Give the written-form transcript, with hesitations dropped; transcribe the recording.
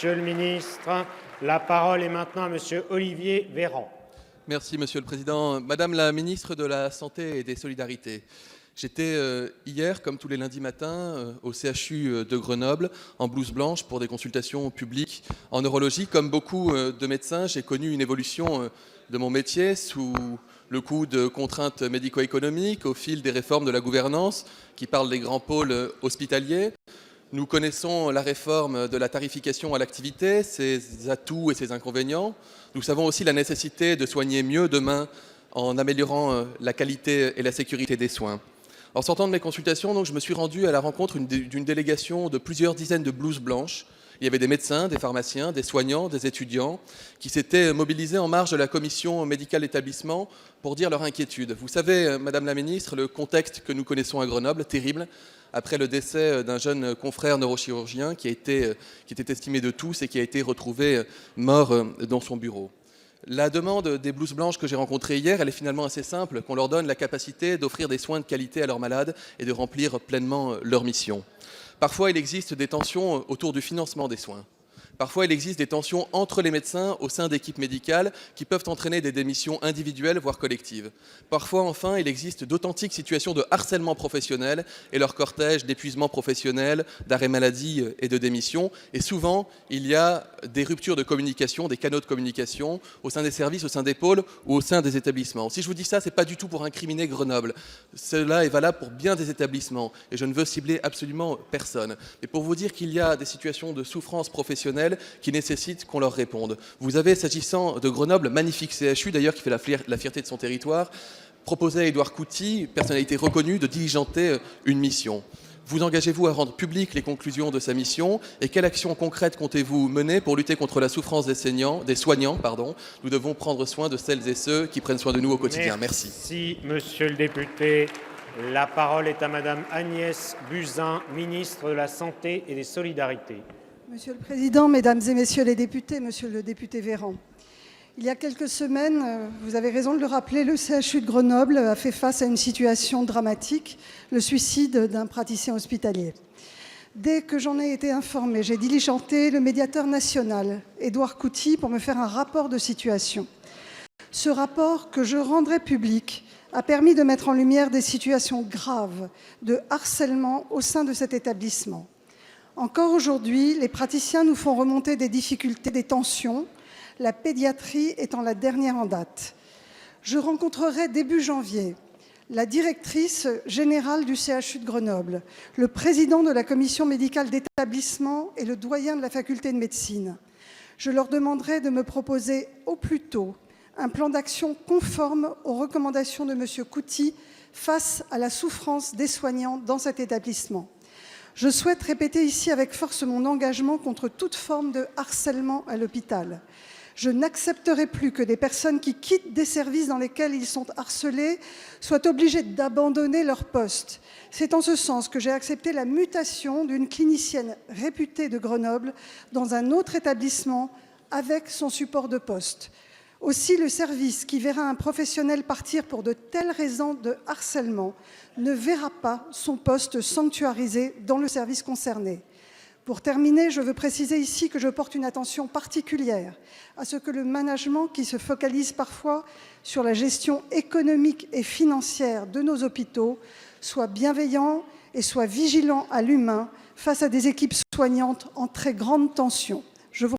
Monsieur le ministre. La parole est maintenant à Monsieur Olivier Véran. Merci, Monsieur le Président. Madame la ministre de la Santé et des Solidarités, j'étais hier, comme tous les lundis matins, au CHU de Grenoble, en blouse blanche, pour des consultations publiques en neurologie. Comme beaucoup de médecins, j'ai connu une évolution de mon métier sous le coup de contraintes médico-économiques, au fil des réformes de la gouvernance qui parlent des grands pôles hospitaliers. Nous connaissons la réforme de la tarification à l'activité, ses atouts et ses inconvénients. Nous savons aussi la nécessité de soigner mieux demain en améliorant la qualité et la sécurité des soins. En sortant de mes consultations, donc, je me suis rendu à la rencontre d'une délégation de plusieurs dizaines de blouses blanches. Il y avait des médecins, des pharmaciens, des soignants, des étudiants qui s'étaient mobilisés en marge de la commission médicale d'établissement pour dire leur inquiétude. Vous savez, Madame la Ministre, le contexte que nous connaissons à Grenoble, terrible, après le décès d'un jeune confrère neurochirurgien qui était estimé de tous et qui a été retrouvé mort dans son bureau. La demande des blouses blanches que j'ai rencontrées hier, elle est finalement assez simple, qu'on leur donne la capacité d'offrir des soins de qualité à leurs malades et de remplir pleinement leur mission. Parfois, il existe des tensions autour du financement des soins. Parfois, il existe des tensions entre les médecins au sein d'équipes médicales qui peuvent entraîner des démissions individuelles, voire collectives. Parfois, enfin, il existe d'authentiques situations de harcèlement professionnel et leur cortège d'épuisement professionnel, d'arrêt maladie et de démission. Et souvent, il y a des ruptures de communication, des canaux de communication au sein des services, au sein des pôles ou au sein des établissements. Si je vous dis ça, ce n'est pas du tout pour incriminer Grenoble. Cela est valable pour bien des établissements et je ne veux cibler absolument personne. Mais pour vous dire qu'il y a des situations de souffrance professionnelle qui nécessitent qu'on leur réponde. Vous avez, s'agissant de Grenoble, magnifique CHU d'ailleurs qui fait la fierté de son territoire, proposé à Édouard Couty, personnalité reconnue, de diligenter une mission. Vous engagez-vous à rendre publiques les conclusions de sa mission et quelles actions concrètes comptez-vous mener pour lutter contre la souffrance des soignants. Nous devons prendre soin de celles et ceux qui prennent soin de nous au quotidien. Merci. Merci, Monsieur le député. La parole est à Madame Agnès Buzyn, ministre de la Santé et des Solidarités. Monsieur le Président, Mesdames et Messieurs les députés, Monsieur le député Véran, il y a quelques semaines, vous avez raison de le rappeler, le CHU de Grenoble a fait face à une situation dramatique, le suicide d'un praticien hospitalier. Dès que j'en ai été informée, j'ai diligenté le médiateur national, Édouard Couty, pour me faire un rapport de situation. Ce rapport, que je rendrai public, a permis de mettre en lumière des situations graves de harcèlement au sein de cet établissement. Encore aujourd'hui, les praticiens nous font remonter des difficultés, des tensions, la pédiatrie étant la dernière en date. Je rencontrerai début janvier la directrice générale du CHU de Grenoble, le président de la commission médicale d'établissement et le doyen de la faculté de médecine. Je leur demanderai de me proposer au plus tôt un plan d'action conforme aux recommandations de M. Couty face à la souffrance des soignants dans cet établissement. Je souhaite répéter ici avec force mon engagement contre toute forme de harcèlement à l'hôpital. Je n'accepterai plus que des personnes qui quittent des services dans lesquels ils sont harcelés soient obligées d'abandonner leur poste. C'est en ce sens que j'ai accepté la mutation d'une clinicienne réputée de Grenoble dans un autre établissement avec son support de poste. Aussi, le service qui verra un professionnel partir pour de telles raisons de harcèlement ne verra pas son poste sanctuarisé dans le service concerné. Pour terminer, je veux préciser ici que je porte une attention particulière à ce que le management, qui se focalise parfois sur la gestion économique et financière de nos hôpitaux, soit bienveillant et soit vigilant à l'humain face à des équipes soignantes en très grande tension.